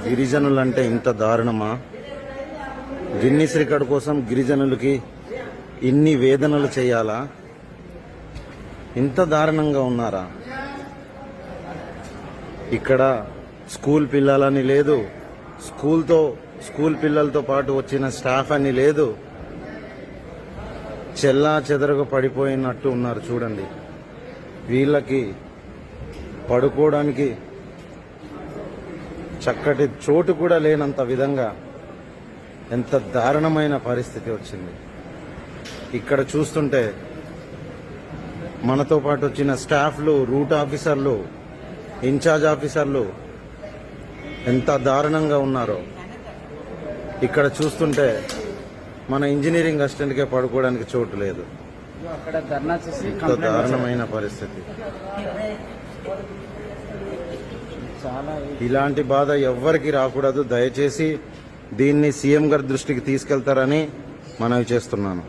గిరిజనులంటే ఇంత దారుణమా? Guinness record కోసం గిరిజనులకి ఇన్ని వేదనలు చేయాలా? ఇంత దారుణంగా ఉన్నారా? ఇక్కడ స్కూల్ పిల్లలని లేదు, స్కూల్ పిల్లలతో పాటు వచ్చిన స్టాఫ్ అని లేదు, చెల్లా చెదరగా పడిపోయినట్టు ఉన్నారు. చూడండి, వీళ్ళకి పడుకోవడానికి చక్కటి చోటు కూడా లేనంత విధంగా ఎంత దారుణమైన పరిస్థితి వచ్చింది. ఇక్కడ చూస్తుంటే మనతో పాటు వచ్చిన స్టాఫ్లు, రూట్ ఆఫీసర్లు, ఇన్ఛార్జ్ ఆఫీసర్లు ఎంత దారుణంగా ఉన్నారో ఇక్కడ చూస్తుంటే మన ఇంజనీరింగ్ అసిస్టెంట్కే పడుకోవడానికి చోటు లేదు. ఎంత దారుణమైన పరిస్థితి. ఇలాంటి బాధ ఎవ్వరికి రాకూడదు. దయచేసి దీన్ని సీఎం గారి దృష్టికి తీసుకెళ్తారని మనవి చేస్తున్నాను.